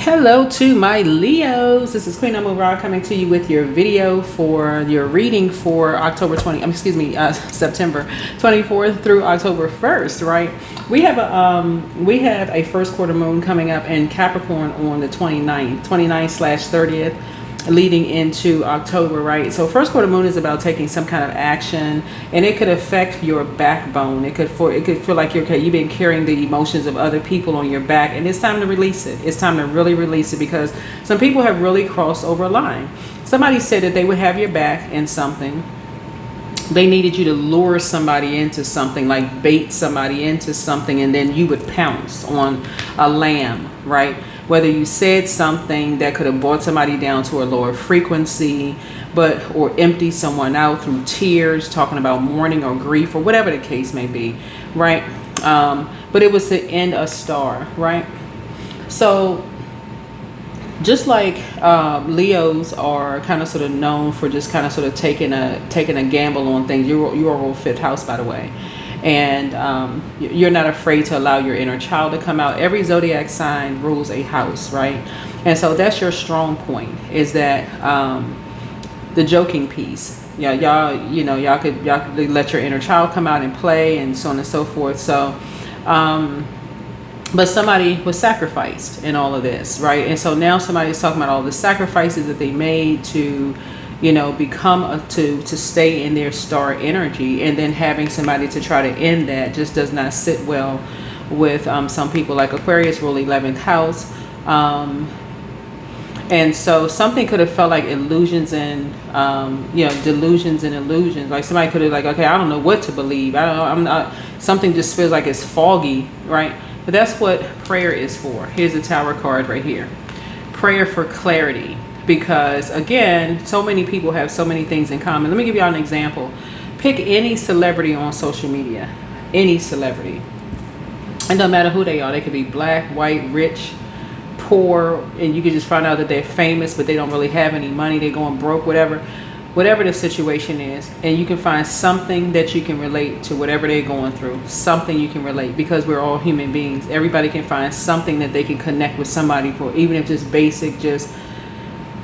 Hello to my Leos. This is Queen Amura coming to you with your video for your reading for September 24th through October 1st, right? We have a first quarter moon coming up in Capricorn on the 29th/30th, leading into October, right? So first quarter moon is about taking some kind of action, and it could affect your backbone. It could feel like you've been carrying the emotions of other people on your back, and it's time to release it. It's time to really release it, because some people have really crossed over a line. Somebody said that they would have your back in something. They needed you to lure somebody into something, like bait somebody into something, and then you would pounce on a lamb, right? Whether you said something that could have brought somebody down to a lower frequency, or empty someone out through tears, talking about mourning or grief or whatever the case may be, right? But it was to end a star, right? So just like Leos are kind of sort of known for just kind of sort of taking a gamble on things. You're a fifth house, by the way. And you're not afraid to allow your inner child to come out. Every zodiac sign rules a house, right? And so that's your strong point, is that the joking piece. Yeah, y'all could let your inner child come out and play, and so on and so forth. So but somebody was sacrificed in all of this, right? And so now somebody's talking about all the sacrifices that they made to to stay in their star energy, and then having somebody to try to end that just does not sit well with some people. Like Aquarius rule 11th house, and so something could have felt like illusions and delusions and illusions. Like somebody could have okay, I don't know what to believe. I don't know. I'm not. Something just feels like it's foggy, right? But that's what prayer is for. Here's the Tower card right here. Prayer for clarity. Because again, so many people have so many things in common. Let me give y'all an example. Pick any celebrity on social media. Any celebrity. It doesn't matter who they are. They could be black, white, rich, poor, and you can just find out that they're famous, but they don't really have any money. They're going broke, whatever the situation is. And you can find something that you can relate to whatever they're going through. Something you can relate, because we're all human beings. Everybody can find something that they can connect with somebody for, even if just basic, just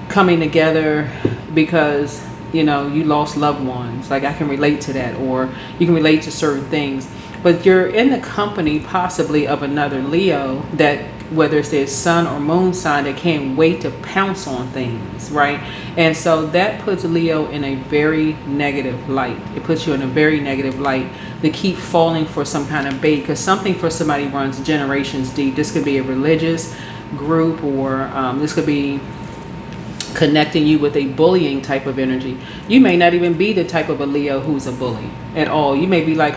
coming together because you lost loved ones. Like, I can relate to that, or you can relate to certain things. But you're in the company possibly of another Leo, that whether it's their sun or moon sign, that can't wait to pounce on things, right? And so that puts Leo in a very negative light. It puts you in a very negative light to keep falling for some kind of bait, because something for somebody runs generations deep. This could be a religious group, or this could be connecting you with a bullying type of energy. You may not even be the type of a Leo who's a bully at all. You may be like,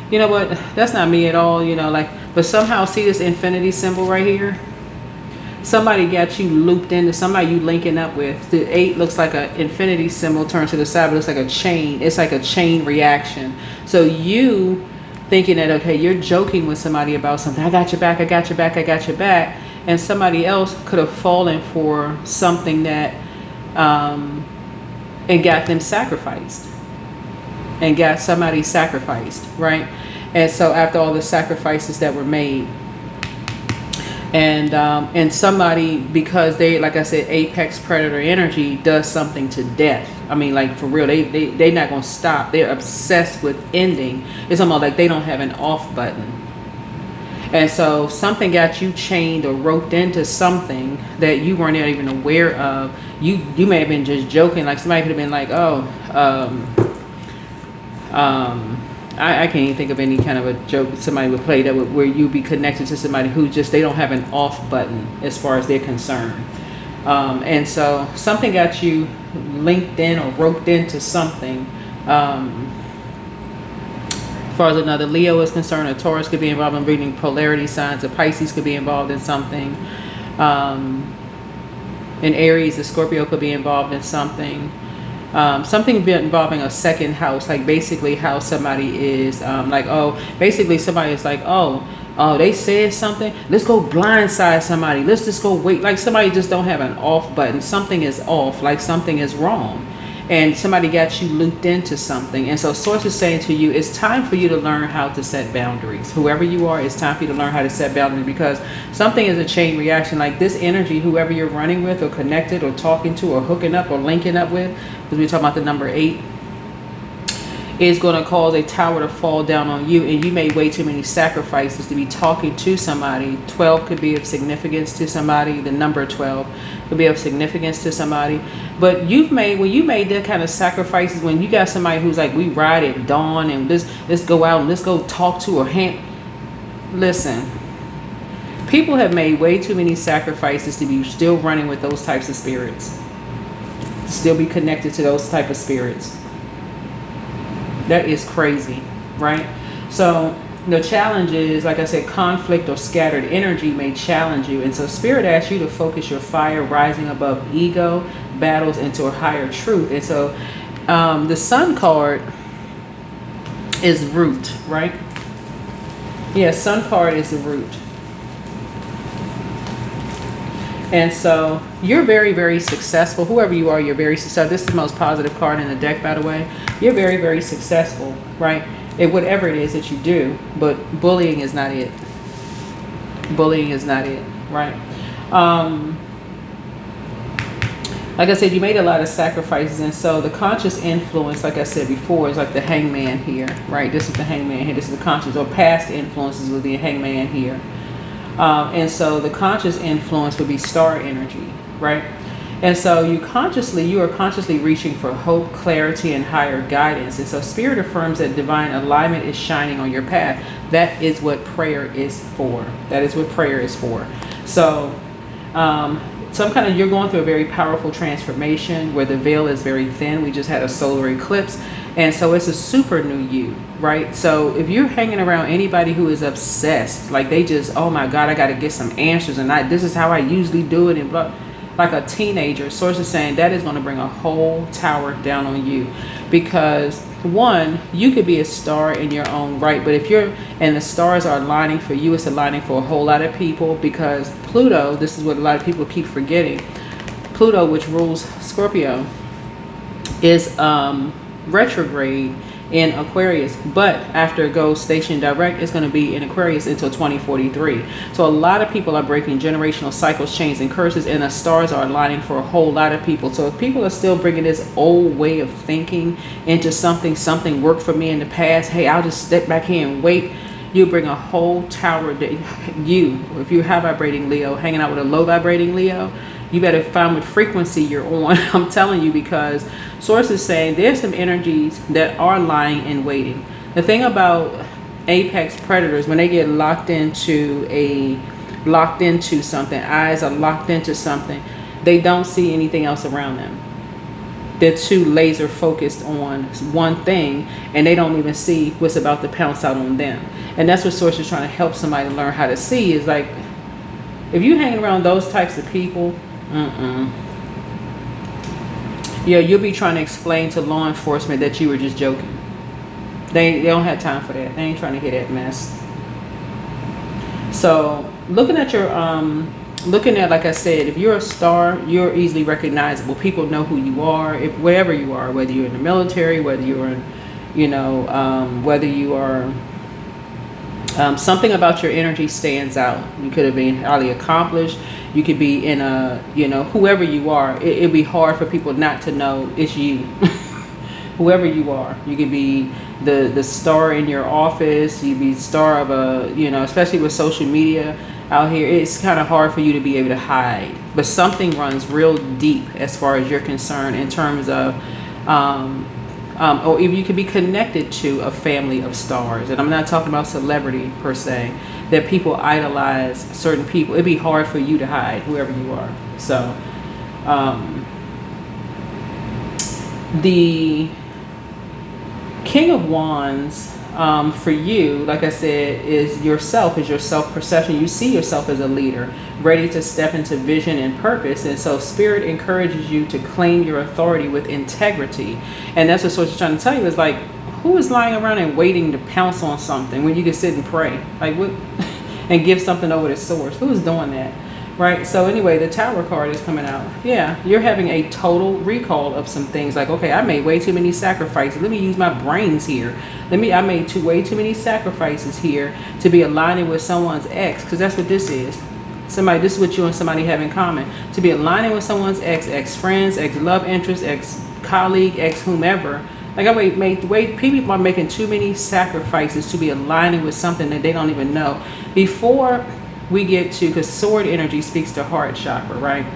you know what, that's not me at all, but somehow, see this infinity symbol right here? Somebody got you looped into somebody you linking up with. The 8 looks like an infinity symbol turned to the side, but it's like a chain. It's like a chain reaction. So you thinking that, okay, you're joking with somebody about something. I got your back, I got your back, I got your back. And somebody else could have fallen for something that, and got them sacrificed. And got somebody sacrificed, right? And so after all the sacrifices that were made, and somebody, because they, like I said, apex predator energy, does something to death. I mean, like, for real, they're not gonna stop. They're obsessed with ending. It's almost like they don't have an off button. And so something got you chained or roped into something that you weren't even aware of. You may have been just joking. Like, somebody could have been like, oh, I can't even think of any kind of a joke somebody would play that where you'd be connected to somebody who just, they don't have an off button as far as they're concerned. And so something got you linked in or roped into something. As far as another Leo is concerned, a Taurus could be involved in reading polarity signs. A Pisces could be involved in something. In Aries, a Scorpio could be involved in something. Something involving a second house, like basically how somebody is, basically somebody is like, oh, they said something. Let's go blindside somebody. Let's just go wait. Like, somebody just don't have an off button. Something is off. Like, something is wrong. and somebody got you looped into something. And so Source is saying to you, it's time for you to learn how to set boundaries. Whoever you are, it's time for you to learn how to set boundaries, because something is a chain reaction. Like this energy, whoever you're running with or connected or talking to or hooking up or linking up with, because we're talking about the number 8, is going to cause a tower to fall down on you, and you made way too many sacrifices to be talking to somebody. 12 could be of significance to somebody. The number 12 could be of significance to somebody. But when you made that kind of sacrifices, when you got somebody who's like, we ride at dawn and let's go out and let's go talk to or listen, people have made way too many sacrifices to be still running with those types of spirits, to still be connected to those type of spirits. That is crazy, right? So the challenge is, like I said, conflict or scattered energy may challenge you. And so Spirit asks you to focus your fire rising above ego, battles into a higher truth. And so the Sun card is root, right? Yeah, Sun card is the root. And so you're very, very successful. Whoever you are, you're very successful. This is the most positive card in the deck, by the way. You're very, very successful, right? At whatever it is that you do. But bullying is not it. Bullying is not it, right? Like I said, you made a lot of sacrifices. And so the conscious influence, like I said before, is like the hangman here, right? This is the hangman here. This is the conscious or past influences with the hangman here. And so the conscious influence would be star energy, right? And so you are consciously reaching for hope, clarity, and higher guidance. And so Spirit affirms that divine alignment is shining on your path. That is what prayer is for. That is what prayer is for. So you're going through a very powerful transformation where the veil is very thin. We just had a solar eclipse. And so it's a super new you, right? So if you're hanging around anybody who is obsessed, like they just, oh my God, I got to get some answers, and this is how I usually do it, and blah, like a teenager, Source is saying that is going to bring a whole tower down on you. Because one, you could be a star in your own right, but and the stars are aligning for you, it's aligning for a whole lot of people, because Pluto, this is what a lot of people keep forgetting, Pluto, which rules Scorpio, is retrograde in Aquarius, but after it goes station direct, it's going to be in Aquarius until 2043. So a lot of people are breaking generational cycles, chains, and curses, and the stars are aligning for a whole lot of people. So if people are still bringing this old way of thinking into something worked for me in the past, hey, I'll just step back here and wait, you bring a whole tower. If you're high vibrating Leo, hanging out with a low vibrating Leo, you better find what frequency you're on. I'm telling you, because Source is saying there's some energies that are lying in waiting. The thing about apex predators, when they get locked into something, eyes are locked into something, they don't see anything else around them. They're too laser focused on one thing, and they don't even see what's about to pounce out on them. And that's what Source is trying to help somebody learn how to see, is like, if you hang around those types of people, yeah, you'll be trying to explain to law enforcement that you were just joking. They don't have time for that. They ain't trying to hear that mess. So looking at like I said, if you're a star, you're easily recognizable. People know who you are, wherever you are, whether you're in the military, whether you're in, whether you are, something about your energy stands out. You could have been highly accomplished. You could be in whoever you are, it'd be hard for people not to know it's you. Whoever you are, you could be the star in your office, you'd be star of especially with social media out here, it's kind of hard for you to be able to hide. But something runs real deep as far as you're concerned in terms of, or if you could be connected to a family of stars. And I'm not talking about celebrity per se, that people idolize certain people. It'd be hard for you to hide whoever you are. So the King of Wands for you, like I said, is your self-perception. You see yourself as a leader, ready to step into vision and purpose. And so Spirit encourages you to claim your authority with integrity. And that's what Source is trying to tell you, is like, who is lying around and waiting to pounce on something when you can sit and pray? Like, what? And give something over to Source. Who is doing that? Right. So anyway, the Tower card is coming out. Yeah, you're having a total recall of some things. Like, okay, I made way too many sacrifices. Let me use my brains here. I made way too many sacrifices here to be aligning with someone's ex, because that's what this is. This is what you and somebody have in common. To be aligning with someone's ex-friends, ex-love interest, ex-colleague, ex-whomever. Like, people are making too many sacrifices to be aligning with something that they don't even know. Before we get to, because sword energy speaks to heart chakra, right?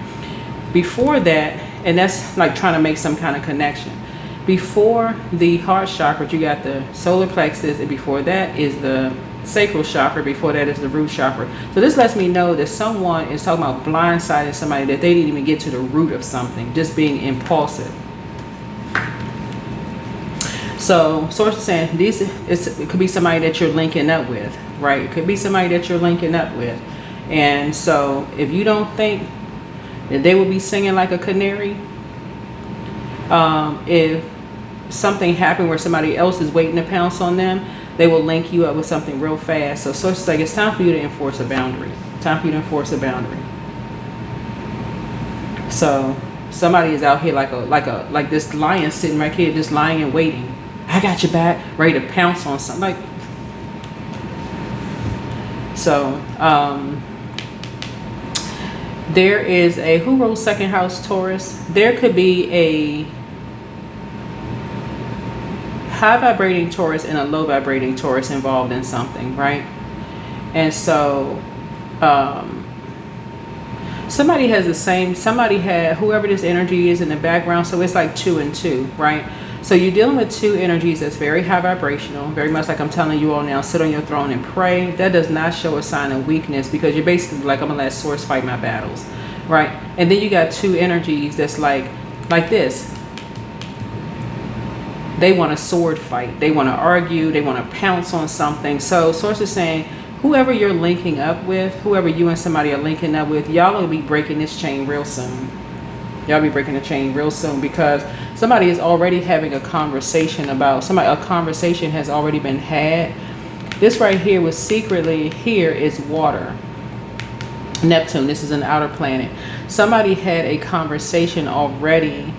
Before that, and that's like trying to make some kind of connection. Before the heart chakra, you got the solar plexus, and before that is the sacral chakra, before that is the root chakra. So this lets me know that someone is talking about blindsiding somebody, that they didn't even get to the root of something, just being impulsive. So source is saying it could be somebody that you're linking up with, right? It could be somebody that you're linking up with. And so if you don't think that they will be singing like a canary, if something happened where somebody else is waiting to pounce on them, they will link you up with something real fast. So source is like, it's time for you to enforce a boundary. Time for you to enforce a boundary. So somebody is out here like this lion sitting right here, just lying and waiting. I got your back, ready to pounce on something. Like, so there is who rules second house, Taurus? There could be a high vibrating Taurus and a low vibrating Taurus involved in something, right? And so somebody had whoever this energy is in the background, so it's like 2 and 2, right? So you're dealing with two energies that's very high vibrational, very much like I'm telling you all now, sit on your throne and pray. That does not show a sign of weakness, because you're basically like, I'm gonna let source fight my battles, right? And then you got two energies that's like this. They want a sword fight. They want to argue. They want to pounce on something. So source is saying, whoever you're linking up with, whoever you and somebody are linking up with, y'all will be breaking this chain real soon. Y'all be breaking the chain real soon, because somebody is already having a conversation about somebody. A conversation has already been had. This right here was secretly here is water. Neptune. This is an outer planet. Somebody had a conversation already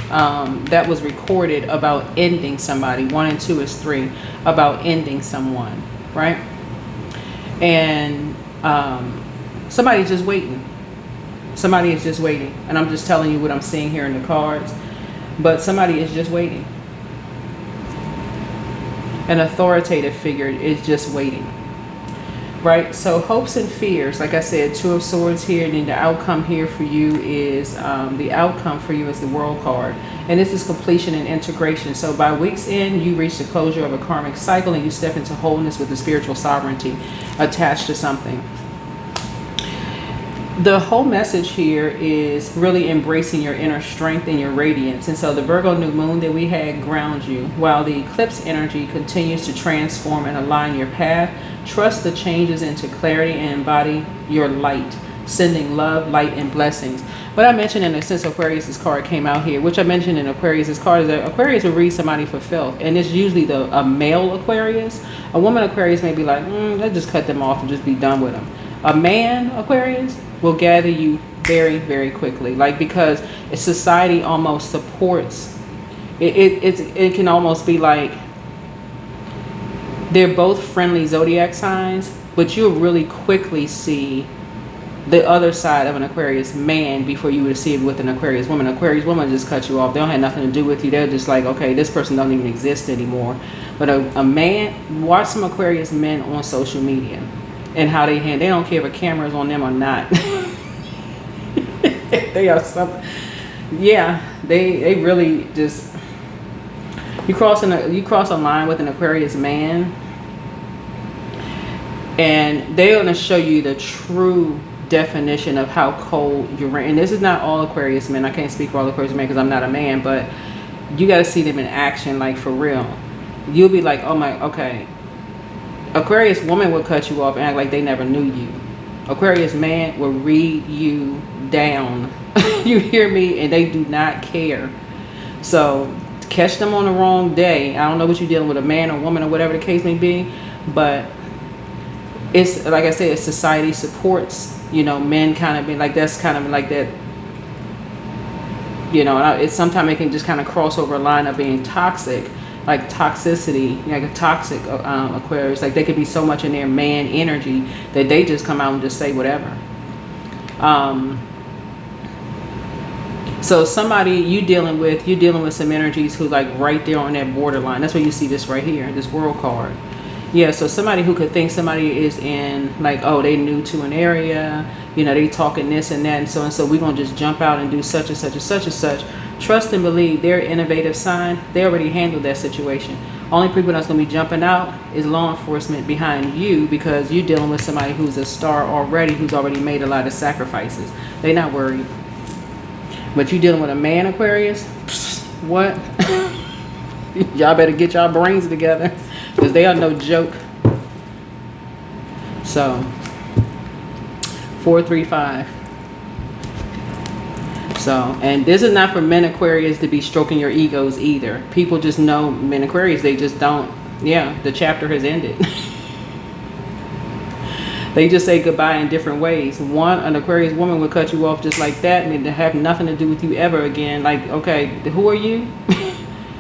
that was recorded about ending somebody. 1 and 2 is 3, about ending someone, right? And somebody's just waiting. Somebody is just waiting. And I'm just telling you what I'm seeing here in the cards. But somebody is just waiting. An authoritative figure is just waiting. Right? So hopes and fears. Like I said, 2 of Swords here. And then the outcome here for you is, the World card. And this is completion and integration. So by week's end, you reach the closure of a karmic cycle and you step into wholeness with the spiritual sovereignty attached to something. The whole message here is really embracing your inner strength and your radiance. And so the Virgo New Moon that we had grounds you, while the eclipse energy continues to transform and align your path. Trust the changes into clarity and embody your light, sending love, light, and blessings. What I mentioned in the sense Aquarius's card came out here, which I mentioned in Aquarius's card, is that Aquarius will read somebody for filth. And it's usually a male Aquarius. A woman Aquarius may be like, let's just cut them off and just be done with them. A man Aquarius will gather you very, very quickly. Like, because society almost supports it. It can almost be like they're both friendly zodiac signs, but you'll really quickly see the other side of an Aquarius man before you would see it with an Aquarius woman. Aquarius woman just cut you off. They don't have nothing to do with you. They're just like, okay, this person don't even exist anymore. But a man, watch some Aquarius men on social media and how they don't care if a camera is on them or not. They are something. Yeah, they really just, you cross a line with an Aquarius man, and they're going to show you the true definition of how cold you're. And this is not all Aquarius men. I can't speak for all Aquarius men because I'm not a man, but you got to see them in action, like for real. You'll be like, oh my, okay. Aquarius woman will cut you off and act like they never knew you. Aquarius man will read you down. You hear me? And they do not care. So catch them on the wrong day. I don't know what you're dealing with, a man or woman or whatever the case may be, but it's like I said, society supports you know, men kind of be like, that's kind of like that, you know, it's sometimes it can just kind of cross over a line of being toxic, like toxicity, like a toxic Aquarius. Like they could be so much in their man energy that they just come out and just say whatever. So somebody you dealing with some energies who like right there on that borderline. That's why you see this right here, this world card. Yeah, so somebody who could think somebody is in like, oh, they new to an area, you know, they talking this and that and so we're gonna just jump out and do such and such and such and such. Trust and believe, their innovative sign, they already handled that situation. Only people that's gonna be jumping out is law enforcement behind you, because you're dealing with somebody who's a star already, who's already made a lot of sacrifices. They're not worried. But you dealing with a man, Aquarius, psst, what? Y'all better get y'all brains together, because they are no joke. So 435. So, and this is not for men Aquarius to be stroking your egos either. People just know men Aquarius, they just don't, yeah, the chapter has ended. They just say goodbye in different ways. An Aquarius woman would cut you off just like that and to have nothing to do with you ever again. Like, okay, who are you?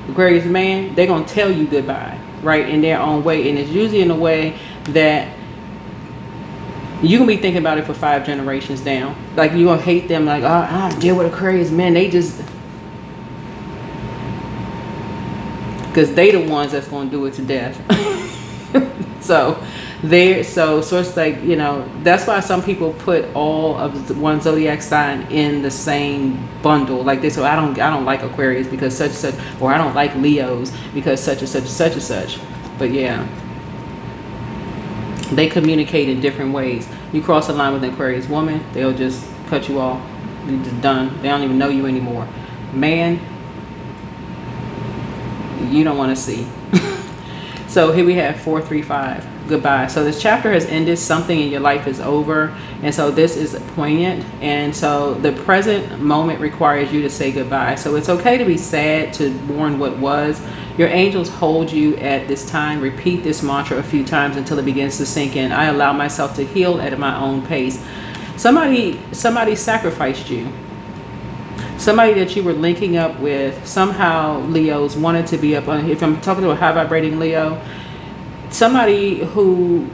Aquarius man, they're going to tell you goodbye, right, in their own way. And it's usually in a way that you can be thinking about it for 5 generations down. Like, you're going to hate them. Like, oh, I deal with Aquarius men. They just... Because they the ones that's going to do it to death. So it's like, you know, that's why some people put all of one zodiac sign in the same bundle. Like they say, I don't like Aquarius because such and such, or I don't like Leos because such and such and such and such. But yeah, they communicate in different ways. You cross the line with an Aquarius woman, they'll just cut you off. You're just done. They don't even know you anymore. Man, you don't want to see. So here we have 435. Goodbye. So this chapter has ended. Something in your life is over. And so this is poignant. And so the present moment requires you to say goodbye. So it's okay to be sad, to mourn what was. Your angels hold you at this time. Repeat this mantra a few times until it begins to sink in. I allow myself to heal at my own pace. Somebody sacrificed you. Somebody that you were linking up with, somehow Leos wanted to be up on, if I'm talking to a high vibrating Leo, somebody who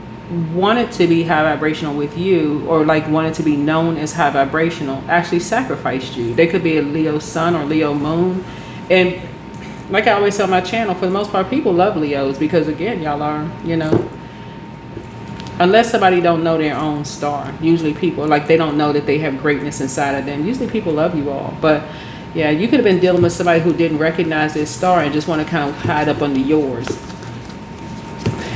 wanted to be high vibrational with you, or like wanted to be known as high vibrational, actually sacrificed you. They could be a Leo sun or Leo moon. And like I always tell my channel, for the most part, people love Leos because, again, y'all are, you know, unless somebody don't know their own star. Usually people, like, they don't know that they have greatness inside of them. Usually people love you all. But yeah, you could have been dealing with somebody who didn't recognize their star and just want to kind of hide up under yours.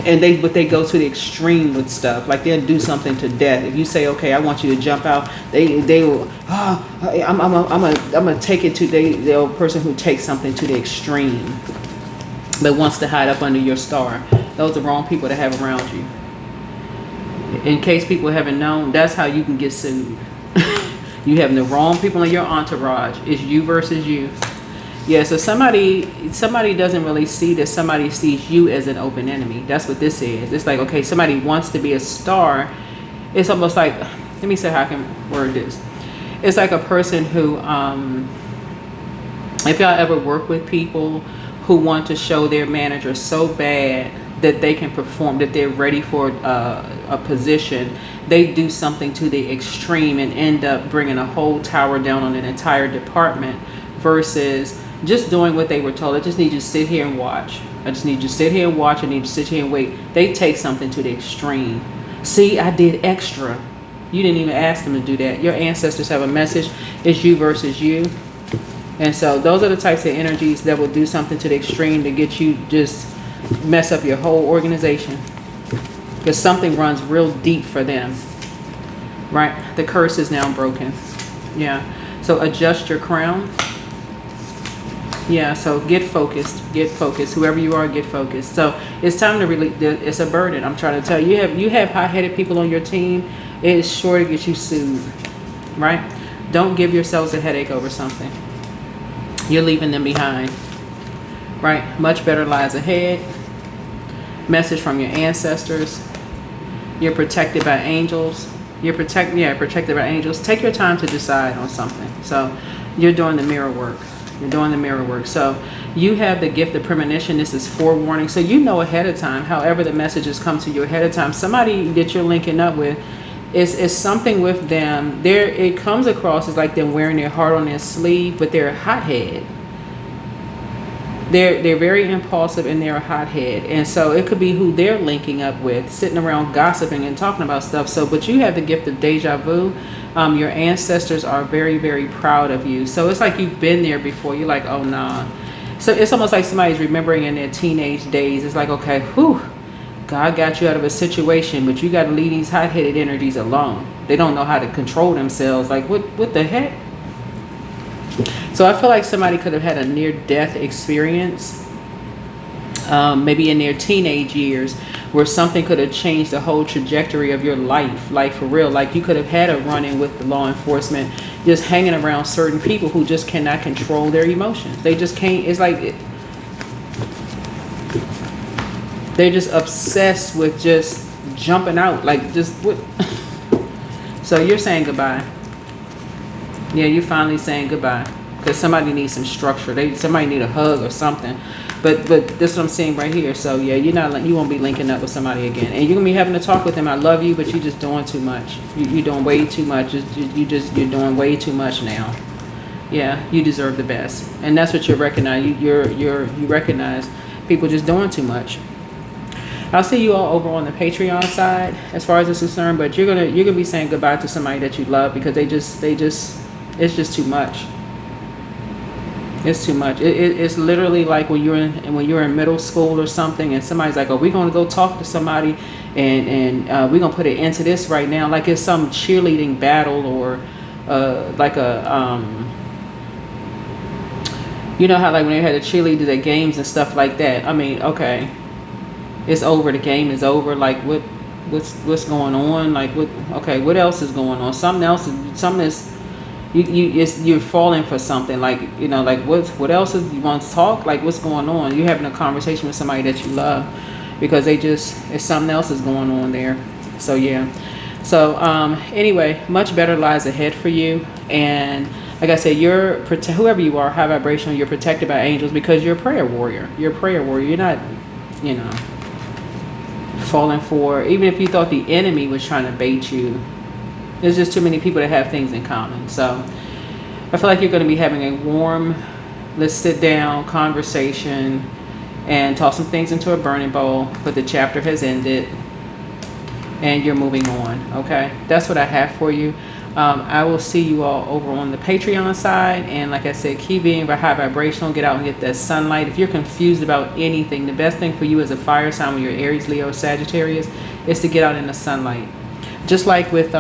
And they go to the extreme with stuff. Like, they'll do something to death. If you say, okay, I want you to jump out, they will, I'm gonna take it to the person who takes something to the extreme, but wants to hide up under your star. Those are the wrong people to have around you. In case people haven't known, that's how you can get sued. You have the wrong people in your entourage. It's you versus you. Yeah, so somebody doesn't really see that. Somebody sees you as an open enemy. That's what this is. It's like, okay, somebody wants to be a star. It's almost like, let me see how I can word this. It's like a person who, if y'all ever work with people who want to show their manager so bad that they can perform, that they're ready for a position, they do something to the extreme and end up bringing a whole tower down on an entire department, versus just doing what they were told. I just need you to sit here and watch. I just need you to sit here and watch. I need you to sit here and wait. They take something to the extreme. See, I did extra. You didn't even ask them to do that. Your ancestors have a message. It's you versus you. And so those are the types of energies that will do something to the extreme to get you just mess up your whole organization, because something runs real deep for them, right? The curse is now broken. Yeah, so adjust your crown. Yeah, so get focused, whoever you are, get focused. So it's time to release. It's a burden. I'm trying to tell you, you have high-headed people on your team. It is sure to get you sued, right? Don't give yourselves a headache over something. You're leaving them behind, right? Much better lies ahead. Message from your ancestors. You're protected by angels. You're protected by angels. Take your time to decide on something. So you're doing the mirror work. You're doing the mirror work. So you have the gift of premonition. This is forewarning. So you know ahead of time, however the messages come to you ahead of time. Somebody that you're linking up with is something with them. It comes across as like them wearing their heart on their sleeve, but they're a hothead. They're very impulsive and they're a hothead. And so it could be who they're linking up with, sitting around gossiping and talking about stuff. So, but you have the gift of deja vu. Your ancestors are very, very proud of you. So it's like you've been there before. You're like, oh, nah. So it's almost like somebody's remembering in their teenage days. It's like, okay, whew, God got you out of a situation, but you got to leave these hot-headed energies alone. They don't know how to control themselves. Like, what the heck? So I feel like somebody could have had a near-death experience, maybe in their teenage years, where something could have changed the whole trajectory of your life, like for real. Like you could have had a run-in with the law enforcement, just hanging around certain people who just cannot control their emotions. They just can't. It's like they're just obsessed with just jumping out, like just what. So you're saying goodbye. Yeah, you're finally saying goodbye. Because somebody needs some structure. Somebody need a hug or something. But this is what I'm seeing right here. So yeah, you won't be linking up with somebody again. And you're gonna be having to talk with them. I love you, but you're just doing too much. You're doing way too much. You're doing way too much now. Yeah, you deserve the best. And that's what you recognize. You recognize people just doing too much. I'll see you all over on the Patreon side as far as it's concerned, but you're gonna be saying goodbye to somebody that you love because it's just too much. It's too much. It's literally like when you're in middle school or something, and somebody's like, "Oh, we're gonna go talk to somebody, and we're gonna put an end to this right now." Like it's some cheerleading battle or like a you know how like when they had the cheerleaders at games and stuff like that. I mean, okay, it's over. The game is over. Like what's going on? Like what else is going on? Something is. You're falling for something, like like what else is you want to talk, like what's going on? You're having a conversation with somebody that you love because it's something else is going on there. So yeah, so anyway, much better lies ahead for you. And like I said, whoever you are, high vibrational, you're protected by angels because you're a prayer warrior. You're not falling for, even if you thought the enemy was trying to bait you. There's just too many people that have things in common. So I feel like you're going to be having a warm, let's sit down conversation and toss some things into a burning bowl. But the chapter has ended and you're moving on. Okay, that's what I have for you. I will see you all over on the Patreon side. And like I said, keep being high vibrational. Get out and get that sunlight. If you're confused about anything, the best thing for you as a fire sign when you're Aries, Leo, or Sagittarius is to get out in the sunlight. Just like with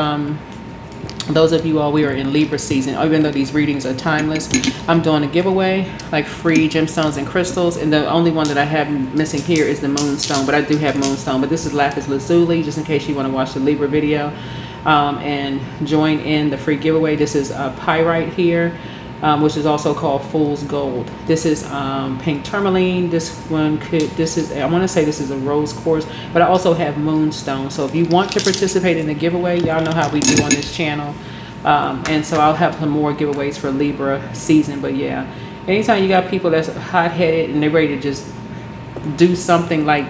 those of you all, we are in Libra season. Even though these readings are timeless, I'm doing a giveaway, like free gemstones and crystals. And the only one that I have missing here is the moonstone, but I do have moonstone. But this is lapis lazuli, just in case you want to watch the Libra video and join in the free giveaway. This is pyrite here, which is also called fool's gold. This is pink tourmaline. I want to say this is a rose quartz, but I also have moonstone. So if you want to participate in the giveaway, y'all know how we do on this channel. And so I'll have some more giveaways for Libra season. But yeah, anytime you got people that's hot-headed and they're ready to just do something like,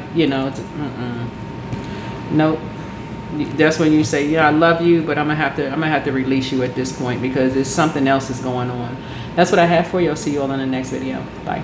nope. That's when you say, yeah, I love you, but I'm gonna have to release you at this point because there's something else is going on. That's what I have for you. I'll see you all in the next video. Bye.